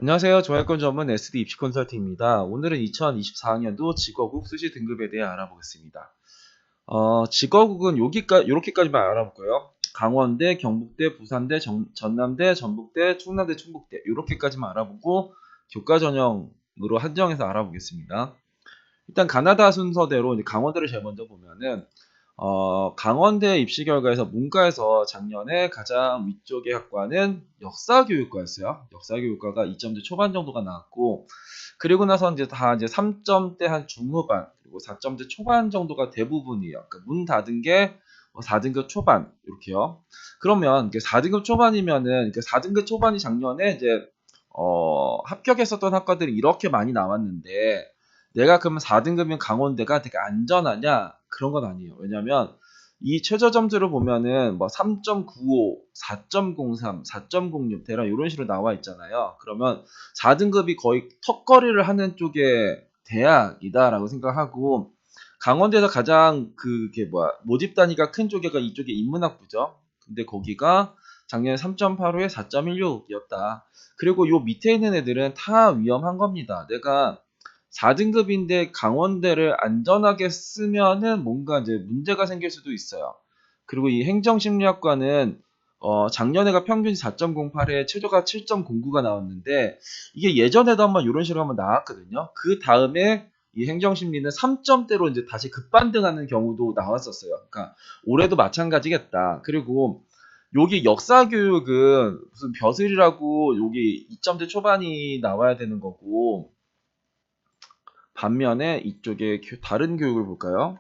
안녕하세요. 정액권 전문 SD 입시 컨설팅입니다. 오늘은 2024학년도 직업국 수시 등급에 대해 알아보겠습니다. 직업국은 요렇게까지만 알아볼까요? 강원대, 경북대, 부산대, 전남대, 전북대, 충남대, 충북대 요렇게까지만 알아보고 교과 전형으로 한정해서 알아보겠습니다. 일단 가나다 순서대로 이제 강원대를 제일 먼저 보면은 강원대 입시 결과에서 문과에서 작년에 가장 위쪽의 학과는 역사교육과였어요. 역사교육과가 2점대 초반 정도가 나왔고, 그리고 나서 이제 다 이제 3점대 한 중후반, 그리고 4점대 초반 정도가 대부분이에요. 그러니까 문 닫은 게 4등급 초반, 이렇게요. 그러면 4등급 초반이면은, 4등급 초반이 작년에 이제, 합격했었던 학과들이 이렇게 많이 나왔는데, 내가 그러면 4등급이면 강원대가 되게 안전하냐? 그런 건 아니에요. 왜냐면 이 최저 점수를 보면은 뭐 3.95, 4.03, 4.06 대략 이런 식으로 나와 있잖아요. 그러면 4등급이 거의 턱걸이를 하는 쪽의 대학이다라고 생각하고, 강원대에서 가장 모집 단위가 큰 쪽이 이쪽에 인문학부죠. 근데 거기가 작년에 3.85에 4.16이었다. 그리고 요 밑에 있는 애들은 다 위험한 겁니다. 내가 4등급인데 강원대를 안전하게 쓰면은 뭔가 이제 문제가 생길 수도 있어요. 그리고 이 행정심리학과는 작년에가 평균 4.08에 최저가 7.09가 나왔는데, 이게 예전에도 한번 이런 식으로 한번 나왔거든요. 그 다음에 이 행정심리는 3점대로 이제 다시 급반등하는 경우도 나왔었어요. 그러니까 올해도 마찬가지겠다. 그리고 여기 역사교육은 무슨 벼슬이라고 여기 2점대 초반이 나와야 되는 거고, 반면에 이쪽에 다른 교육을 볼까요?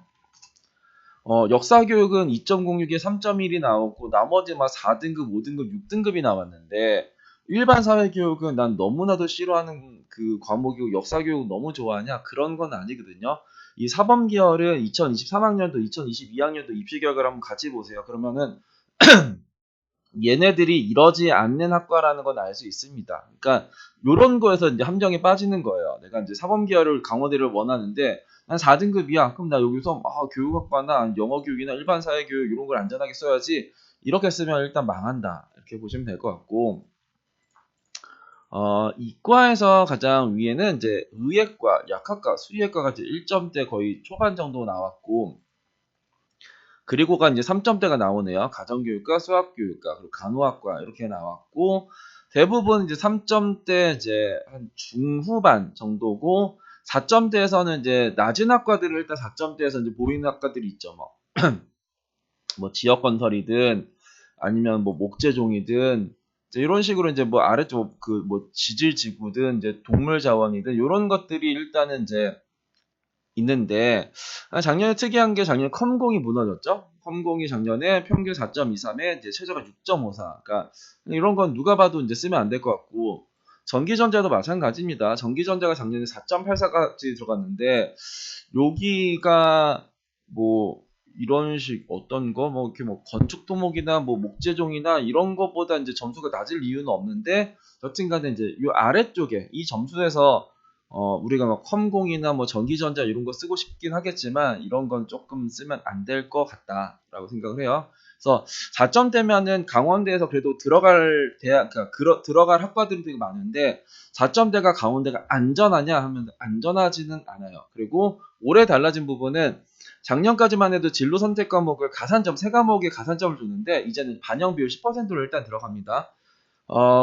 역사 교육은 2.06에 3.1이 나오고 나머지 막 4등급, 5등급, 6등급이 나왔는데, 일반 사회 교육은 난 너무나도 싫어하는 그 과목이고 역사 교육 너무 좋아하냐? 그런 건 아니거든요. 이 사범 계열은 2023학년도, 2022학년도 입시 결과를 한번 같이 보세요. 그러면은 얘네들이 이러지 않는 학과라는 건 알 수 있습니다. 그러니까 요런 거에서 이제 함정에 빠지는 거예요. 내가 이제 사범 계열을 강원대를 원하는데 난 4등급이야. 그럼 나 여기서 교육학과나 영어 교육이나 일반 사회 교육 이런 걸 안전하게 써야지. 이렇게 쓰면 일단 망한다. 이렇게 보시면 될 것 같고, 이과에서 가장 위에는 이제 의예과, 약학과, 수의학과가 이제 1점대 거의 초반 정도 나왔고, 그리고가 이제 3점대가 나오네요. 가정교육과, 수학교육과, 그리고 간호학과 이렇게 나왔고, 대부분 이제 3점대 이제 한 중후반 정도고, 4점대에서는 이제 낮은 학과들을 일단 4점대에서 이제 보이는 학과들이 있죠. 뭐 지역건설이든 아니면 뭐 목재종이든 이제 이런 식으로 이제 뭐 아래쪽 뭐 지질지구든 이제 동물자원이든 이런 것들이 일단은 이제 있는데, 작년에 특이한 게 작년에 컴공이 무너졌죠. 컴공이 작년에 평균 4.23에 이제 최저가 6.54. 그러니까 이런 건 누가 봐도 이제 쓰면 안 될 것 같고, 전기전자도 마찬가지입니다. 전기전자가 작년에 4.84까지 들어갔는데, 여기가 뭐 이런 식 어떤 거 뭐 이렇게 뭐 건축 토목이나 뭐 목재종이나 이런 것보다 이제 점수가 낮을 이유는 없는데, 여튼간에 이제 이 아래쪽에 이 점수에서 우리가 막 컴공이나 뭐 전기전자 이런 거 쓰고 싶긴 하겠지만 이런 건 조금 쓰면 안 될 것 같다라고 생각을 해요. 그래서 4점대면은 강원대에서 그래도 들어갈 대학, 그러니까 들어갈 학과들이 되게 많은데, 4점대가 강원대가 안전하냐 하면 안전하지는 않아요. 그리고 올해 달라진 부분은 작년까지만 해도 진로 선택 과목을 가산점, 세 과목에 가산점을 줬는데 이제는 반영 비율 10%로 일단 들어갑니다.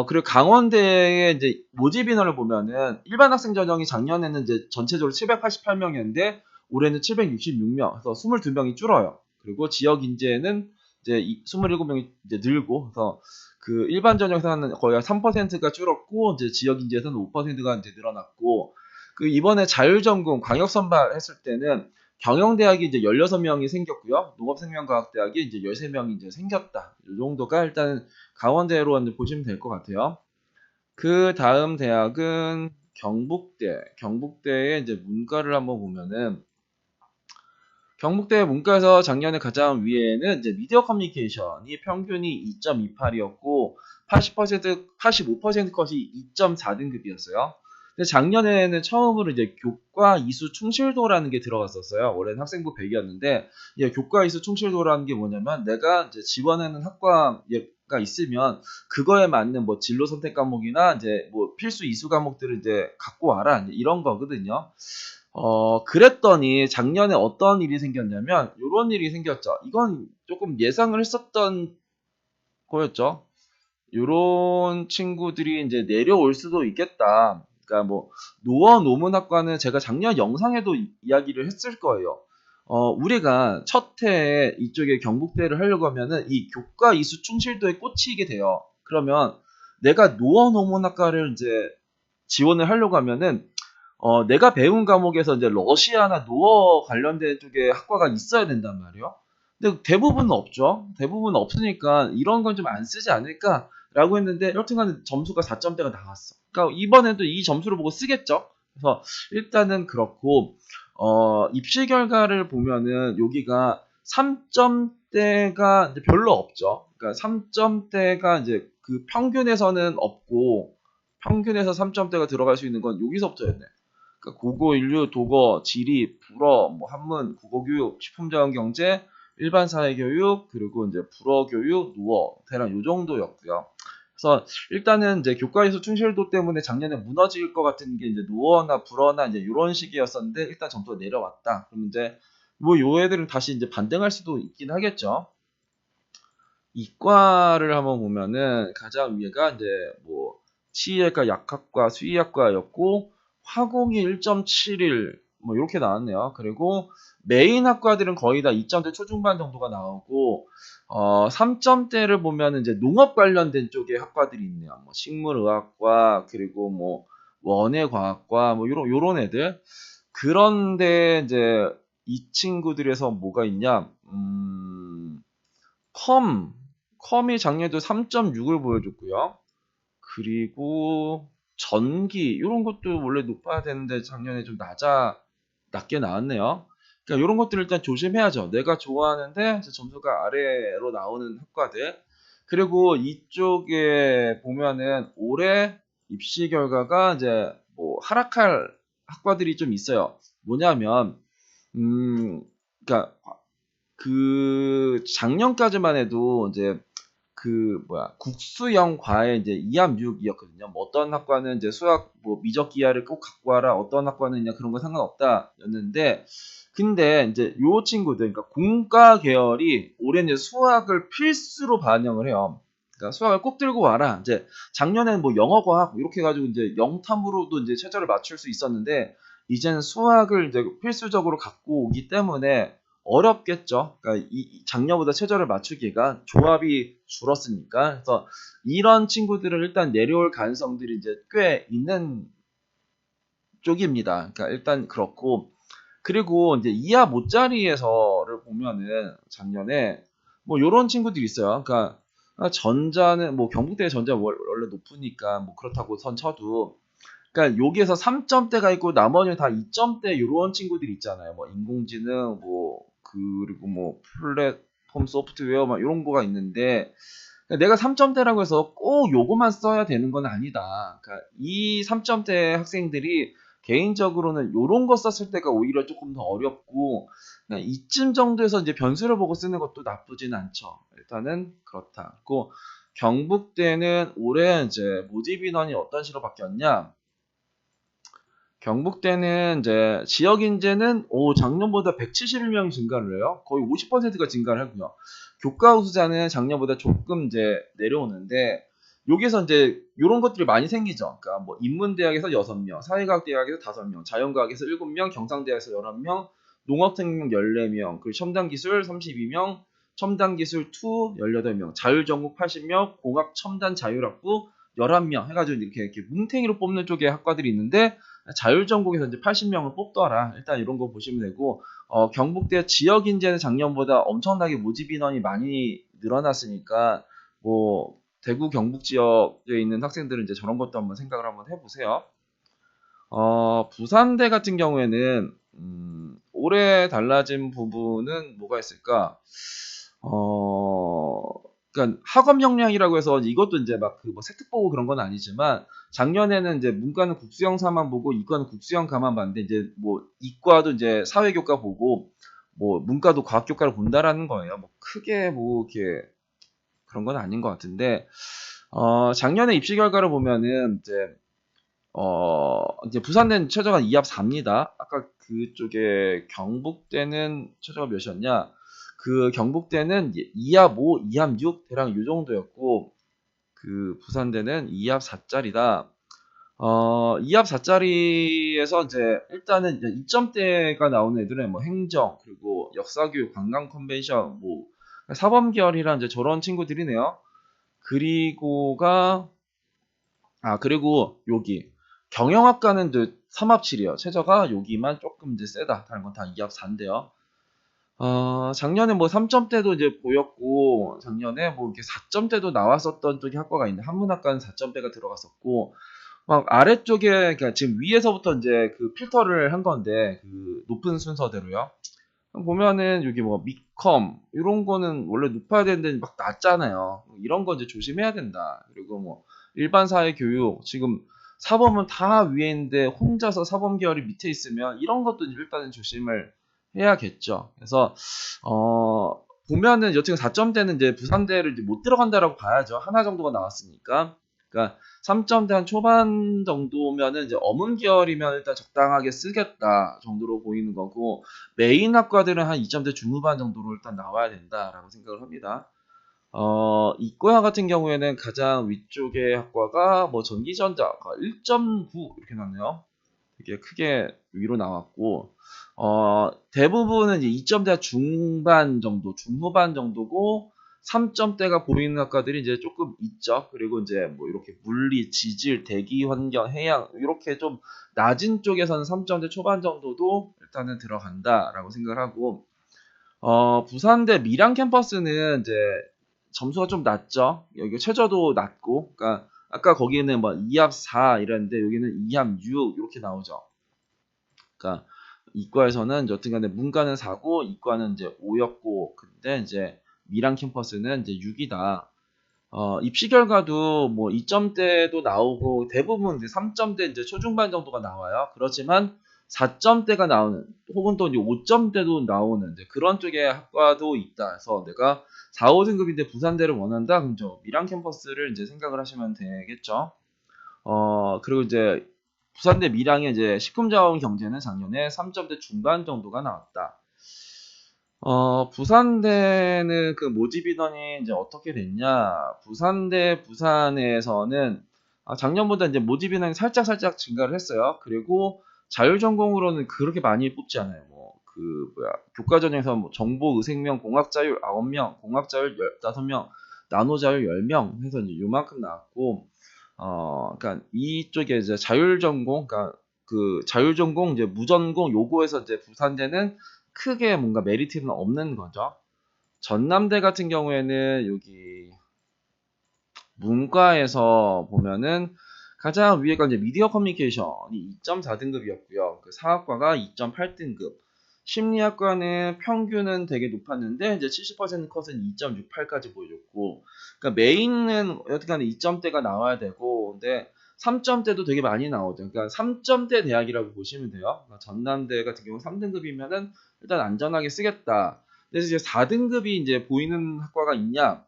그리고 강원대의 이제 모집 인원을 보면은 일반 학생 전형이 작년에는 이제 전체적으로 788명이었는데 올해는 766명, 그래서 22명이 줄어요. 그리고 지역 인재는 이제 27명이 이제 늘고, 그래서 그 일반 전형에서는 거의 3%가 줄었고, 이제 지역 인재에서는 5%가 이제 늘어났고, 그 이번에 자율전공 광역 선발했을 때는 경영대학이 이제 16명이 생겼고요. 농업생명과학대학이 이제 13명이 이제 생겼다. 이 정도가 일단 강원대로 보시면 될 것 같아요. 그 다음 대학은 경북대. 경북대의 이제 문과를 한번 보면은, 경북대 문과에서 작년에 가장 위에는 이제 미디어 커뮤니케이션이 평균이 2.28이었고 85% 컷이 2.4등급이었어요. 근데 작년에는 처음으로 이제 교과 이수 충실도라는 게 들어갔었어요. 원래는 학생부 100이었는데, 교과 이수 충실도라는 게 뭐냐면 내가 이제 지원하는 학과 과가 있으면 그거에 맞는 뭐 진로 선택 과목이나 이제 뭐 필수 이수 과목들을 이제 갖고 와라 이제 이런 거거든요. 그랬더니 작년에 어떤 일이 생겼냐면 요런 일이 생겼죠. 이건 조금 예상을 했었던 거였죠. 요런 친구들이 이제 내려올 수도 있겠다. 그러니까 뭐 노원 노문학과는 제가 작년 영상에도 이야기를 했을 거예요. 우리가 첫 해에 이쪽에 경북대를 하려고 하면은 이 교과 이수 충실도에 꽂히게 돼요. 그러면 내가 노원 노문학과를 이제 지원을 하려고 하면은 내가 배운 과목에서 이제 러시아나 노어 관련된 쪽에 학과가 있어야 된단 말이에요. 근데 대부분은 없죠. 대부분은 없으니까 이런 건 좀 안 쓰지 않을까라고 했는데 여튼간 점수가 4점대가 나왔어. 그러니까 이번에도 이 점수를 보고 쓰겠죠. 그래서 일단은 그렇고 입시 결과를 보면은 여기가 3점대가 별로 없죠. 그러니까 3점대가 이제 그 평균에서는 없고 평균에서 3점대가 들어갈 수 있는 건 여기서부터였네. 그러니까 국어, 인류, 독어, 지리, 불어, 뭐 한문, 국어교육, 식품자원경제, 일반 사회교육, 그리고 이제 불어교육, 누어 대략 요 정도였고요. 그래서 일단은 이제 교과에서 충실도 때문에 작년에 무너질 것 같은 게 이제 누어나 불어나 이제 이런 식이었었는데 일단 점수가 내려왔다. 그럼 이제 뭐 요 애들은 다시 이제 반등할 수도 있긴 하겠죠. 이과를 한번 보면은 가장 위에가 이제 뭐 치의학과, 약학과, 수의학과였고 화공이 1.71 뭐 이렇게 나왔네요. 그리고 메인 학과들은 거의 다 2점대 초중반 정도가 나오고 3점대를 보면 이제 농업 관련된 쪽의 학과들이 있네요. 뭐 식물의학과 그리고 뭐 원예과학과 뭐 요런 애들. 그런데 이제 이 친구들에서 뭐가 있냐? 컴 컴이 작년에도 3.6을 보여줬고요. 그리고 전기 이런 것도 원래 높아야 되는데 작년에 좀 낮게 나왔네요. 그러니까 이런 것들을 일단 조심해야죠. 내가 좋아하는데 점수가 아래로 나오는 학과들. 그리고 이쪽에 보면은 올해 입시 결과가 이제 뭐 하락할 학과들이 좀 있어요. 뭐냐면 그러니까 그 작년까지만 해도 이제 그 뭐야 국수형 과에 이제 2합 6이었거든요. 뭐 어떤 학과는 이제 수학 뭐 미적 기하를 꼭 갖고 와라, 어떤 학과는 그냥 그런 거 상관없다였는데, 근데 이제 요 친구들, 그러니까 공과 계열이 올해는 수학을 필수로 반영을 해요. 그러니까 수학을 꼭 들고 와라. 이제 작년에는 뭐 영어 과학 이렇게 해가지고 이제 영탐으로도 이제 최저를 맞출 수 있었는데 이제는 수학을 이제 필수적으로 갖고 오기 때문에 어렵겠죠. 그러니까 이 작년보다 최저를 맞추기가 조합이 줄었으니까. 그래서 이런 친구들은 일단 내려올 가능성들이 이제 꽤 있는 쪽입니다. 그러니까 일단 그렇고, 그리고 이제 이하 모짜리에서를 보면은 작년에 뭐 요런 친구들이 있어요. 그러니까 전자는 뭐 경북대 전자 원래 높으니까 뭐 그렇다고 선 쳐도, 그러니까 여기에서 3점대가 있고 나머지는 다 2점대 이런 친구들이 있잖아요. 뭐 인공지능 뭐 그리고 뭐 플랫폼 소프트웨어 막 이런 거가 있는데, 그러니까 내가 3점대라고 해서 꼭 요거만 써야 되는 건 아니다. 그러니까 이 3점대 학생들이 개인적으로는 요런 거 썼을 때가 오히려 조금 더 어렵고, 그냥 이쯤 정도에서 이제 변수를 보고 쓰는 것도 나쁘진 않죠. 일단은 그렇다. 그리고 경북대는 올해 이제 모집 인원이 어떤 식으로 바뀌었냐? 경북대는 이제 지역 인재는 작년보다 171명이 증가를 해요. 거의 50%가 증가를 하고요. 교과 우수자는 작년보다 조금 이제 내려오는데, 여기서 이제 이런 것들이 많이 생기죠. 그러니까 뭐 인문대학에서 6명, 사회과학대학에서 5명, 자연과학에서 7명, 경상대학에서 11명, 농업생명 14명, 그리고 첨단기술 32명, 첨단기술 2 18명, 자율전공 80명, 공학 첨단 자율학부 11명 해가지고 이렇게 뭉탱이로 뽑는 쪽의 학과들이 있는데, 자율전공에서 이제 80명을 뽑더라. 일단 이런 거 보시면 되고, 경북대 지역 인재는 작년보다 엄청나게 모집 인원이 많이 늘어났으니까, 뭐, 대구 경북 지역에 있는 학생들은 이제 저런 것도 한번 생각을 한번 해보세요. 부산대 같은 경우에는, 올해 달라진 부분은 뭐가 있을까? 그러니까 학업 역량이라고 해서 이것도 이제 막 그 뭐 세특 보고 그런 건 아니지만, 작년에는 이제 문과는 국수형사만 보고 이과는 국수형가만 봤는데, 이제 뭐 이과도 이제 사회교과 보고 뭐 문과도 과학교과를 본다라는 거예요. 뭐 크게 뭐 이렇게 그런 건 아닌 것 같은데, 작년에 입시 결과를 보면은 이제 부산대는 최저가 2합 4입니다. 아까 그쪽에 경북대는 최저가 몇이었냐? 그 경북대는 2합 5, 2합 6 대략 요 정도였고, 그 부산대는 2합 4짜리다. 2합 4짜리에서 이제 일단은 이제 2점대가 나오는 애들은 뭐 행정, 그리고 역사교육, 관광 컨벤션, 뭐 사범계열이란 이제 저런 친구들이네요. 그리고 여기 경영학과는 이제 3합 7이요. 최저가 여기만 조금 이제 세다. 다른 건 다 2합 4인데요. 작년에 뭐 3점대도 이제 보였고, 작년에 뭐 이렇게 4점대도 나왔었던 쪽이 학과가 있는데, 한문학과는 4점대가 들어갔었고, 막 아래쪽에, 그러니까 지금 위에서부터 이제 그 필터를 한 건데, 그 높은 순서대로요. 보면은 여기 뭐 미컴, 이런 거는 원래 높아야 되는데 막 낮잖아요. 이런 거 이제 조심해야 된다. 그리고 뭐 일반 사회 교육, 지금 사범은 다 위에 있는데 혼자서 사범 계열이 밑에 있으면 이런 것도 일단은 조심을 해야겠죠. 그래서 보면은 여튼 4점대는 이제 부산대를 이제 못 들어간다라고 봐야죠. 하나 정도가 나왔으니까. 그러니까 3점대 한 초반 정도면은 이제 어문 계열이면 일단 적당하게 쓰겠다 정도로 보이는 거고, 메인 학과들은 한 2점대 중후반 정도로 일단 나와야 된다라고 생각을 합니다. 이과 같은 경우에는 가장 위쪽의 학과가 뭐 전기전자가 1.9 이렇게 나왔네요. 되게 크게 위로 나왔고, 대부분은 이제 2점대 중반 정도, 중후반 정도고, 3점대가 보이는 학과들이 이제 조금 있죠. 그리고 이제 뭐 이렇게 물리, 지질, 대기 환경, 해양, 이렇게 좀 낮은 쪽에서는 3점대 초반 정도도 일단은 들어간다라고 생각을 하고, 부산대 밀양 캠퍼스는 이제 점수가 좀 낮죠. 여기 최저도 낮고, 그러니까 아까 거기는 뭐 2합 4 이랬는데 여기는 2합 6 이렇게 나오죠. 그러니까 이과에서는 여튼간에 문과는 4고 이과는 이제 5였고, 근데 이제 밀양 캠퍼스는 이제 6이다. 입시 결과도 뭐 2점대도 나오고 대부분 이제 3점대 이제 초중반 정도가 나와요. 그렇지만 4점대가 나오는, 혹은 또 이제 5점대도 나오는 이제 그런 쪽의 학과도 있다. 그래서 내가 4, 5등급인데 부산대를 원한다. 그럼 저 밀양 캠퍼스를 이제 생각을 하시면 되겠죠. 그리고 이제 부산대 밀양의 이제 식품자원 경제는 작년에 3점대 중반 정도가 나왔다. 부산대는 그 모집 인원이 이제 어떻게 됐냐? 부산대 부산에서는 작년보다 이제 모집 인원이 살짝 증가를 했어요. 그리고 자율전공으로는 그렇게 많이 뽑지 않아요. 뭐 교과 전형에서 뭐 정보, 의생명, 공학자율 9명, 공학자율 15명, 나노자율 10명 해서 이제 요만큼 나왔고, 그러니까 이쪽에 이제 자율전공, 그러니까 그 자율전공 이제 무전공 요거에서 이제 부산대는 크게 뭔가 메리트는 없는 거죠. 전남대 같은 경우에는 여기 문과에서 보면은 가장 위에가 이제 미디어 커뮤니케이션이 2.4등급이었고요. 그 사학과가 2.8등급. 심리학과는 평균은 되게 높았는데 이제 70% 컷은 2.68까지 보여줬고, 그러니까 메인은 여튼간에 2점대가 나와야 되고, 근데 3점대도 되게 많이 나오죠. 그러니까 3점대 대학이라고 보시면 돼요. 그러니까 전남대 같은 경우 3등급이면은 일단 안전하게 쓰겠다. 그래서 이제 4등급이 이제 보이는 학과가 있냐?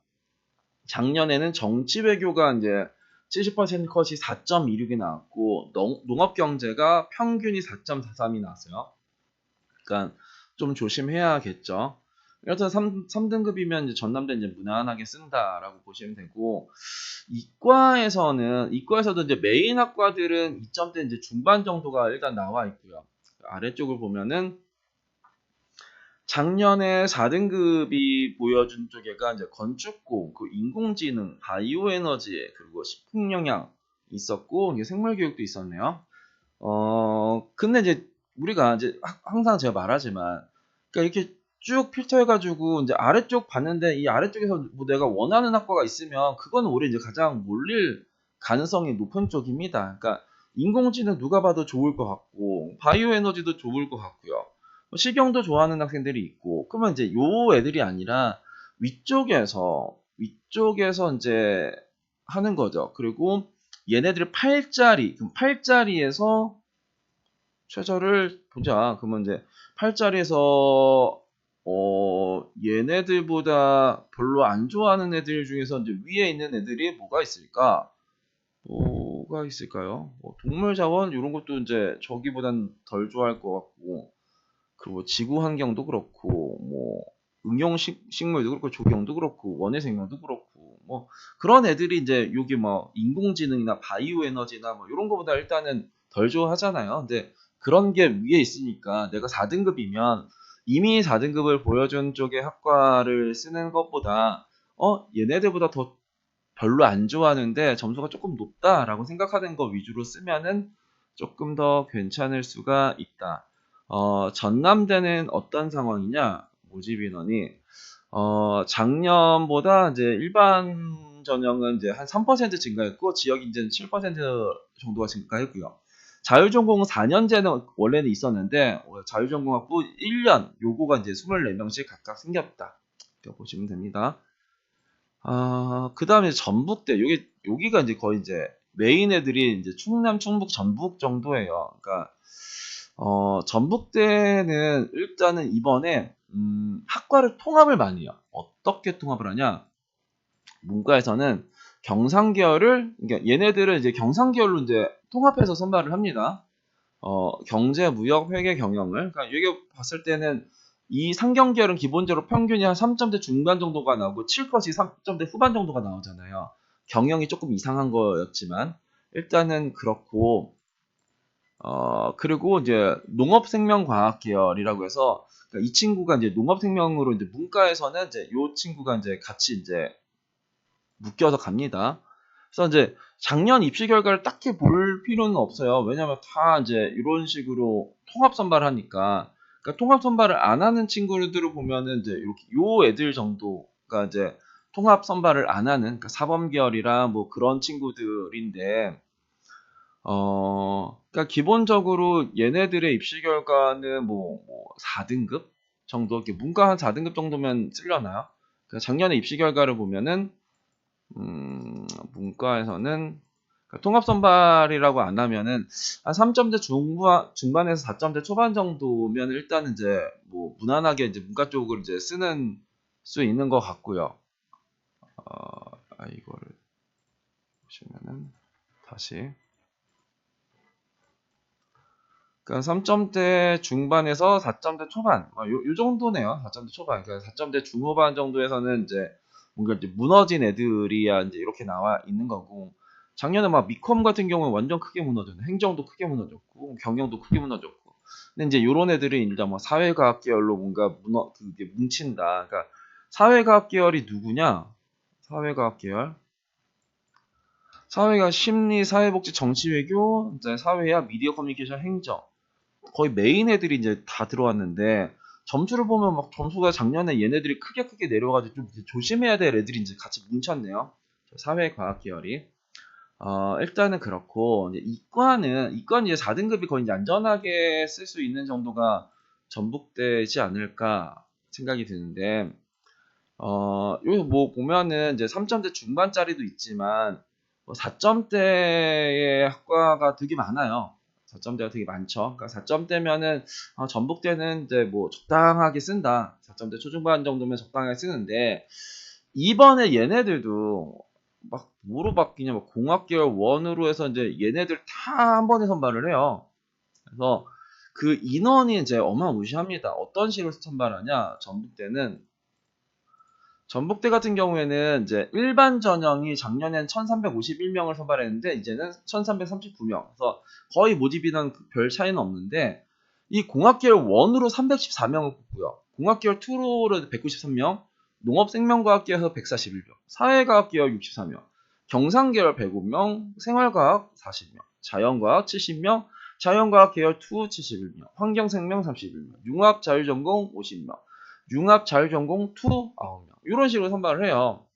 작년에는 정치외교가 이제 70% 컷이 4.26이 나왔고, 농업경제가 평균이 4.43이 나왔어요. 그러니까 좀 조심해야겠죠. 여튼 3등급이면 이제 전남대 이제 무난하게 쓴다라고 보시면 되고, 이과에서도 이제 메인 학과들은 2점대 이제 중반 정도가 일단 나와 있고요. 아래쪽을 보면은 작년에 4등급이 보여준 쪽에가 이제 건축공, 그 인공지능, 바이오에너지, 그리고 식품영양 있었고, 이게 생물교육도 있었네요. 근데 이제 우리가 이제 항상 제가 말하지만, 그러니까 이렇게 쭉 필터해가지고 이제 아래쪽 봤는데 이 아래쪽에서 뭐 내가 원하는 학과가 있으면 그건 오히려 이제 가장 몰릴 가능성이 높은 쪽입니다. 그러니까 인공지능 누가 봐도 좋을 것 같고, 바이오에너지도 좋을 것 같고요. 뭐 식용도 좋아하는 학생들이 있고, 그러면 이제 요 애들이 아니라 위쪽에서 이제 하는 거죠. 그리고 얘네들이 8자리, 그럼 8자리에서 최저를 보자. 그러면 이제 8자리에서 얘네들보다 별로 안 좋아하는 애들 중에서 이제 위에 있는 애들이 뭐가 있을까? 뭐가 있을까요? 뭐 동물 자원 이런 것도 이제 저기보단 덜 좋아할 것 같고, 그리고 뭐 지구 환경도 그렇고, 뭐 응용 식물도 그렇고, 조경도 그렇고, 원예 생명도 그렇고, 뭐 그런 애들이 이제 여기 뭐 인공지능이나 바이오 에너지나 뭐 이런 거보다 일단은 덜 좋아하잖아요. 근데 그런 게 위에 있으니까 내가 4등급이면 이미 4등급을 보여준 쪽의 학과를 쓰는 것보다 얘네들보다 더 별로 안 좋아하는데 점수가 조금 높다라고 생각하는 거 위주로 쓰면은 조금 더 괜찮을 수가 있다. 전남대는 어떤 상황이냐? 모집 인원이 작년보다 이제 일반 전형은 이제 한 3% 증가했고 지역 인재는 7% 정도가 증가했고요. 자율전공은 4년제는 원래는 있었는데 자율전공학부 1년 요거가 이제 24명씩 각각 생겼다. 이렇게 보시면 됩니다. 그 다음에 전북대. 여기가 이제 거의 이제 메인 애들이 이제 충남, 충북, 전북 정도예요. 그러니까, 전북대는 일단은 이번에, 학과를 통합을 많이 해요. 어떻게 통합을 하냐? 문과에서는 경상계열을, 그러니까 얘네들은 이제 경상계열로 이제 통합해서 선발을 합니다. 경제, 무역, 회계, 경영을. 그러니까 여기 봤을 때는 이 상경계열은 기본적으로 평균이 한 3점대 중반 정도가 나오고 7컷이 3점대 후반 정도가 나오잖아요. 경영이 조금 이상한 거였지만 일단은 그렇고, 그리고 이제 농업생명과학 계열이라고 해서, 그러니까 이 친구가 이제 농업생명으로 이제 문과에서는 이제 요 친구가 이제 같이 이제 묶여서 갑니다. 그래서 이제 작년 입시 결과를 딱히 볼 필요는 없어요. 왜냐면 다 이제 이런 식으로 통합 선발하니까. 그러니까 통합 선발을 안 하는 친구들을 보면은 이제 이렇게 요 애들 정도가 이제 통합 선발을 안 하는, 그러니까 사범 계열이라 뭐 그런 친구들인데, 그러니까 기본적으로 얘네들의 입시 결과는 뭐 4등급 정도, 이렇게 문과 한 4등급 정도면 쓸려나요? 그러니까 작년에 입시 결과를 보면은 문과에서는, 그러니까 통합 선발이라고 안 하면은 한 3점대 중반에서 4점대 초반 정도면 일단은 이제 뭐 무난하게 이제 문과 쪽으로 이제 쓰는 수 있는 것 같고요. 이거를 보시면은 다시, 그러니까 3점대 중반에서 4점대 초반, 요 정도네요. 4점대 초반, 그러니까 4점대 중후반 정도에서는 이제 뭔가 이제 무너진 애들이야 이제 이렇게 나와 있는 거고, 작년에 막 미컴 같은 경우는 완전 크게 무너졌네. 행정도 크게 무너졌고, 경영도 크게 무너졌고. 근데 이제 요런 애들이 이제 뭐 사회과학 계열로 뭔가 그게 뭉친다. 그러니까 사회과학 계열이 누구냐? 사회과학 계열. 사회가 심리, 사회복지, 정치외교, 이제 사회학, 미디어 커뮤니케이션, 행정. 거의 메인 애들이 이제 다 들어왔는데, 점수를 보면 막 점수가 작년에 얘네들이 크게 내려가지고 좀 이제 조심해야 될 애들이 이제 같이 뭉쳤네요. 사회과학 계열이. 일단은 그렇고, 이제 이과는 이제 4등급이 거의 이제 안전하게 쓸 수 있는 정도가 전북대지 않을까 생각이 드는데, 여기 뭐 보면은 이제 3점대 중반짜리도 있지만, 뭐 4점대의 학과가 되게 많아요. 4점대가 되게 많죠. 그러니까 4점대면은 전북대는 이제 뭐 적당하게 쓴다. 4점대 초중반 정도면 적당하게 쓰는데, 이번에 얘네들도 막 뭐로 바뀌냐, 막 공학계열 원으로 해서 이제 얘네들 다 한 번에 선발을 해요. 그래서 그 인원이 이제 어마무시합니다. 어떤 식으로 선발하냐? 전북대 같은 경우에는 이제 일반 전형이 작년엔 1351명을 선발했는데 이제는 1339명. 그래서 거의 모집 인원 별 차이는 없는데, 이 공학계열 1으로 314명을 뽑고요. 공학계열 2로 193명, 농업생명과학계에서 141명, 사회과학계열 64명, 경상계열 105명, 생활과학 40명, 자연과학 70명, 자연과학 계열 2 71명, 환경생명 31명, 융합자율전공 50명, 융합자율전공 2 9명. 이런 식으로 선발을 해요.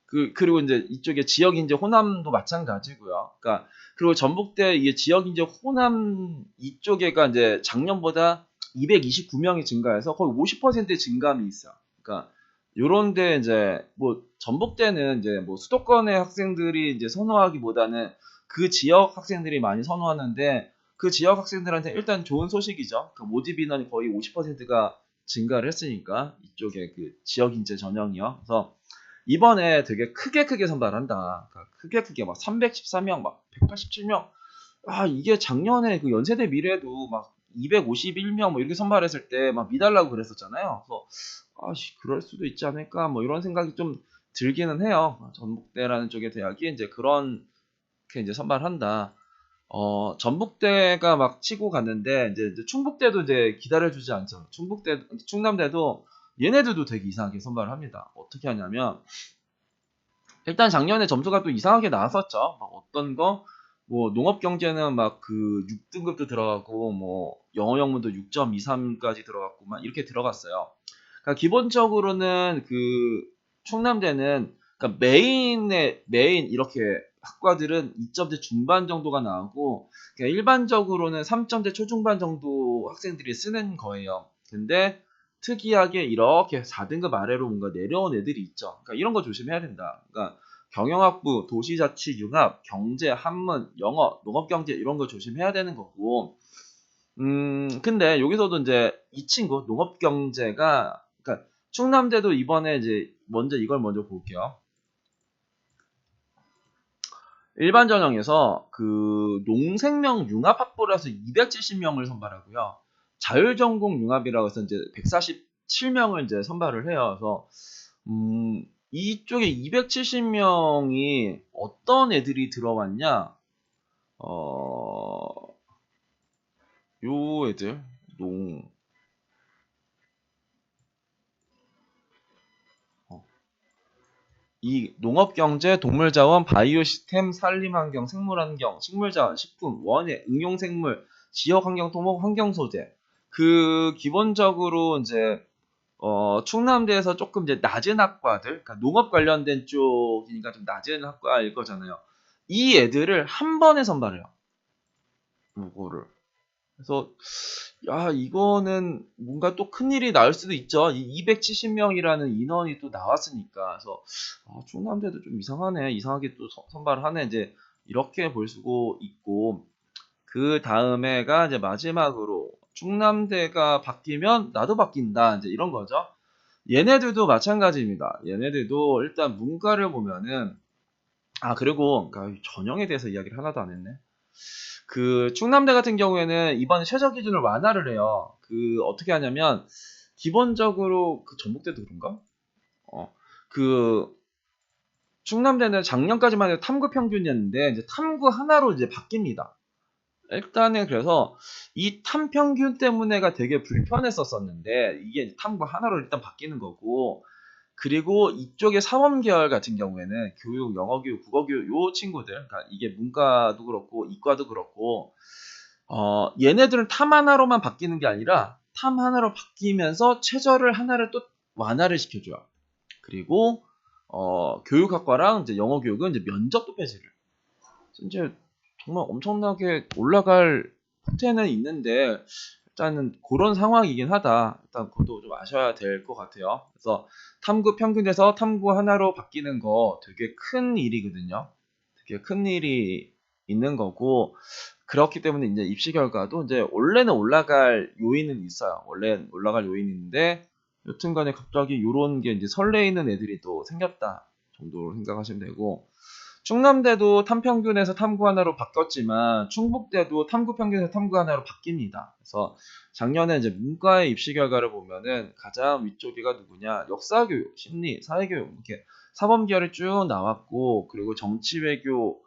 그리고 이제 이쪽에 지역인재 호남도 마찬가지고요. 그러니까 그리고 전북대 이게 지역인재 호남 이쪽에가 이제 작년보다 229명이 증가해서 거의 50%의 증감이 있어. 그러니까 요런데 이제 뭐 전북대는 이제 뭐 수도권의 학생들이 이제 선호하기보다는 그 지역 학생들이 많이 선호하는데, 그 지역 학생들한테 일단 좋은 소식이죠. 그 모집 인원이 거의 50%가 증가를 했으니까 이쪽에 그 지역 인재 전형이요. 그래서 이번에 되게 크게 선발한다. 그러니까 크게 막 314명, 막 187명. 아, 이게 작년에 그 연세대 미래도 막 251명 뭐 이렇게 선발했을 때 막 미달라고 그랬었잖아요. 그래서 그럴 수도 있지 않을까 뭐 이런 생각이 좀 들기는 해요. 전북대라는 쪽의 대학이 이제 그렇게 이제 선발한다. 전북대가 막 치고 갔는데 이제 충북대도 이제 기다려주지 않죠. 충남대도 얘네들도 되게 이상하게 선발을 합니다. 어떻게 하냐면 일단 작년에 점수가 또 이상하게 나왔었죠. 막 어떤 거, 뭐 농업경제는 막 그 6등급도 들어가고 뭐 영어 영문도 6.23까지 들어갔고 막 이렇게 들어갔어요. 그러니까 기본적으로는 그 충남대는 그러니까 메인 이렇게 학과들은 2점대 중반 정도가 나오고 그러니까 일반적으로는 3점대 초중반 정도 학생들이 쓰는 거예요. 근데 특이하게 이렇게 4등급 아래로 뭔가 내려온 애들이 있죠. 그러니까 이런 거 조심해야 된다. 그러니까 경영학부, 도시자치, 융합, 경제, 한문, 영어, 농업경제 이런 거 조심해야 되는 거고. 근데 여기서도 이제 이 친구 농업경제가 그러니까 충남대도 이번에 이제 이걸 먼저 볼게요. 일반 전형에서 그 농생명 융합학부라서 270명을 선발하고요. 자율전공 융합이라고 해서 이제 147명을 이제 선발을 해요. 그래서 이쪽에 270명이 어떤 애들이 들어왔냐? 요 애들 이 농업경제, 동물자원, 바이오시스템, 산림환경, 생물환경, 식물자원, 식품, 원예, 응용생물, 지역환경, 토목, 환경소재. 그 기본적으로 이제 충남대에서 조금 이제 낮은 학과들, 그러니까 농업 관련된 쪽이니까 좀 낮은 학과일 거잖아요. 이 애들을 한 번에 선발해요. 요거를. 그래서 이거는 뭔가 또 큰일이 날 수도 있죠. 이 270명이라는 인원이 또 나왔으니까. 그래서 충남대도 좀 이상하네. 이상하게 또 선발을 하네. 이제 이렇게 볼 수도 있고 그 다음에가 이제 마지막으로 충남대가 바뀌면 나도 바뀐다. 이제 이런 거죠. 얘네들도 마찬가지입니다. 얘네들도 일단 문과를 보면은 그리고 그러니까 전형에 대해서 이야기를 하나도 안 했네. 그 충남대 같은 경우에는 이번에 최저 기준을 완화를 해요. 그 어떻게 하냐면 기본적으로 그 전북대도 그런가? 그 충남대는 작년까지만 해도 탐구 평균이었는데 이제 탐구 하나로 이제 바뀝니다. 일단은 그래서 이 탐평균 때문에가 되게 불편했었었는데 이게 탐구 하나로 일단 바뀌는 거고 그리고 이쪽의 사범계열 같은 경우에는 교육, 영어교육, 국어교육 요 친구들 그러니까 이게 문과도 그렇고 이과도 그렇고 얘네들은 탐 하나로만 바뀌는 게 아니라 탐 하나로 바뀌면서 최저를 하나를 또 완화를 시켜줘요. 그리고 교육학과랑 이제 영어교육은 이제 면접도 폐지를. 이제 정말 엄청나게 올라갈 포텐은 있는데 일단은 그런 상황이긴 하다. 일단 그것도 좀 아셔야 될 것 같아요. 그래서 탐구 평균에서 탐구 하나로 바뀌는 거 되게 큰 일이거든요. 되게 큰 일이 있는 거고 그렇기 때문에 이제 입시 결과도 이제 원래는 올라갈 요인은 있어요. 원래 올라갈 요인이 있는데 여튼간에 갑자기 요런 게 이제 설레이는 애들이 또 생겼다 정도로 생각하시면 되고 충남대도 탐평균에서 탐구 하나로 바뀌었지만 충북대도 탐구 평균에서 탐구 하나로 바뀝니다. 그래서 작년에 이제 문과의 입시 결과를 보면은 가장 위쪽이가 누구냐? 역사교육, 심리, 사회교육 이렇게 사범계열이 쭉 나왔고 그리고 정치외교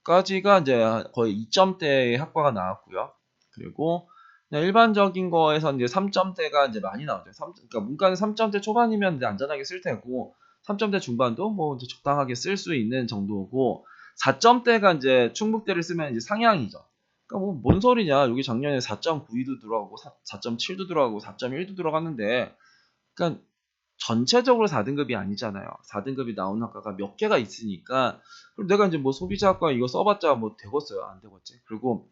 까지가 이제 거의 2점대의 학과가 나왔고요. 그리고 그냥 일반적인 거에서 이제 3점대가 이제 많이 나오죠. 그러니까 문과는 3점대 초반이면 이제 안전하게 쓸 테고 3점대 중반도 뭐 이제 적당하게 쓸 수 있는 정도고 4점대가 이제 충북대를 쓰면 이제 상향이죠. 그러니까 뭐 뭔 소리냐? 여기 작년에 4.92도 들어가고 4.7도 들어가고 4.1도 들어갔는데 그러니까 전체적으로 4등급이 아니잖아요. 4등급이 나온 학과가 몇 개가 있으니까 그럼 내가 이제 뭐 소비자학과 이거 써봤자 뭐 되겠어요? 안 되겠지? 그리고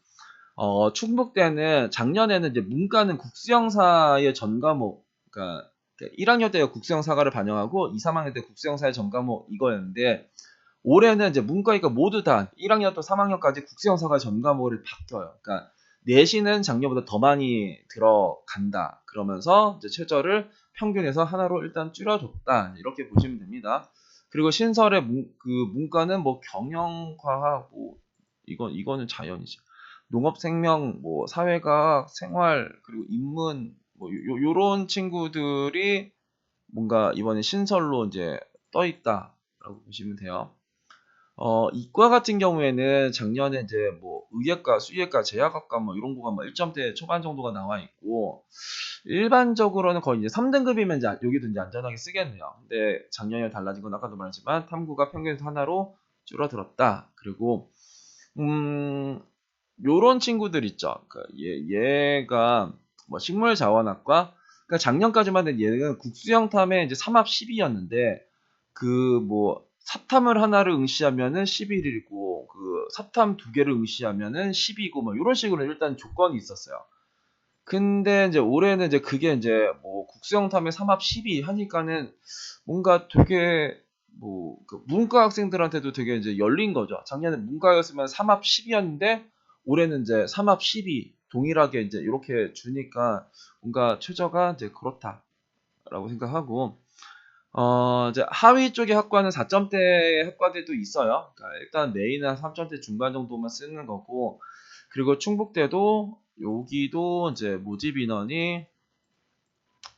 충북대는 작년에는 이제 문과는 국수형사의 전 과목 그러니까 1학년 때 국수형사과를 반영하고 2, 3학년 때 국수형사의 전 과목 이거였는데 올해는 이제 문과이과 모두 다 1학년부터 3학년까지 국수형사과 전 과목을 바뀌어요. 그러니까 내신은 작년보다 더 많이 들어간다. 그러면서 이제 최저를 평균에서 하나로 일단 줄여줬다. 이렇게 보시면 됩니다. 그리고 신설의 문과는 뭐 경영과학, 뭐 이거는 자연이죠. 농업생명, 뭐 사회과학, 생활, 그리고 인문, 뭐 요런 친구들이 뭔가 이번에 신설로 이제 떠 있다라고 보시면 돼요. 이과 같은 경우에는 작년에 이제 뭐 의예과, 수의예과, 제약학과 뭐 이런 거가 뭐 1점대 초반 정도가 나와 있고, 일반적으로는 거의 이제 3등급이면 이제 여기도 이제 안전하게 쓰겠네요. 근데 작년에 달라진 건 아까도 말했지만 탐구가 평균에서 하나로 줄어들었다. 그리고 요런 친구들 있죠. 얘가 뭐 식물자원학과, 그러니까 작년까지만 해도 얘는 국수영탐에 이제 3합 10이었는데 그 뭐 사탐을 하나를 응시하면은 11이고 그 사탐 두 개를 응시하면은 10이고 뭐 이런 식으로 일단 조건이 있었어요. 근데 이제 올해는 이제 그게 이제 뭐 국수영탐에 3합 12 하니까는 뭔가 되게 뭐 그 문과 학생들한테도 되게 이제 열린 거죠. 작년에 문과였으면 3합 10이었는데 올해는 이제 3합 12 동일하게 이제 이렇게 주니까 뭔가 최저가 이제 그렇다라고 생각하고, 이제 하위 쪽의 학과는 4점대 학과들도 있어요. 그러니까 일단 메인은 3점대 중반 정도만 쓰는 거고, 그리고 충북대도 여기도 이제 모집 인원이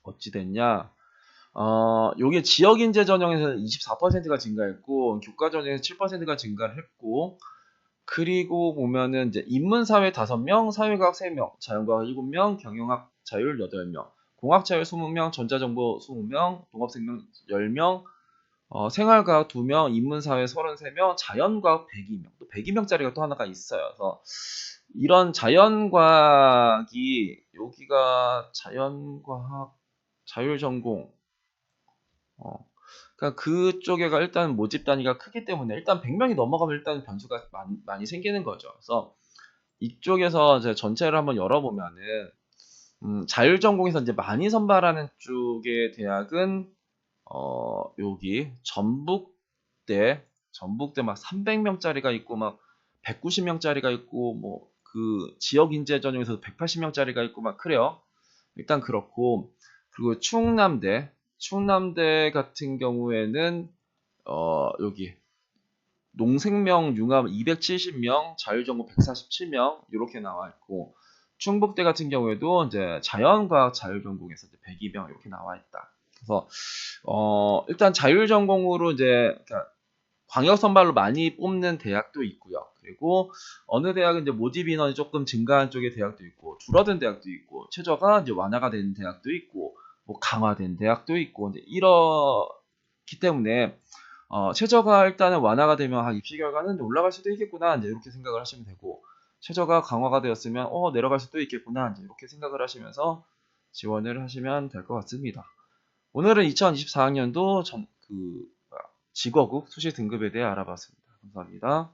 어찌 됐냐? 요게 지역 인재 전형에서 24%가 증가했고, 교과 전형에서 7%가 증가를 했고, 그리고 보면은 이제 인문사회 5명, 사회과학 3명, 자연과학 7명, 경영학 자율 8명, 공학 자율 20명, 전자정보 20명, 농업생명 10명, 생활과학 2명, 인문사회 33명, 자연과학 102명, 또 102명짜리가 또 하나가 있어요. 그래서 이런 자연과학이 여기가 자연과학 자율전공, 그러니까 그쪽에가 일단 모집 단위가 크기 때문에 일단 100명이 넘어가면 일단 변수가 많이 생기는 거죠. 그래서 이쪽에서 이제 전체를 한번 열어보면은 자율전공에서 이제 많이 선발하는 쪽의 대학은 여기 전북대 막 300명짜리가 있고 막 190명짜리가 있고 뭐 그 지역 인재 전형에서 180명짜리가 있고 막 그래요. 일단 그렇고, 그리고 충남대 같은 경우에는 여기 농생명 융합 270명, 자율전공 147명 이렇게 나와 있고, 충북대 같은 경우에도 이제 자연과학 자율전공에서 이제 102명 이렇게 나와 있다. 그래서 일단 자율전공으로 이제 그러니까 광역 선발로 많이 뽑는 대학도 있고요. 그리고 어느 대학은 이제 모집 인원이 조금 증가한 쪽의 대학도 있고, 줄어든 대학도 있고, 최저가 이제 완화가 되는 대학도 있고, 뭐 강화된 대학도 있고, 이제 이렇기 때문에 최저가 일단은 완화가 되면 입시 결과는 올라갈 수도 있겠구나, 이제 이렇게 생각을 하시면 되고, 최저가 강화가 되었으면 내려갈 수도 있겠구나, 이제 이렇게 생각을 하시면서 지원을 하시면 될 것 같습니다. 오늘은 2024학년도 직어국 수시 등급에 대해 알아봤습니다. 감사합니다.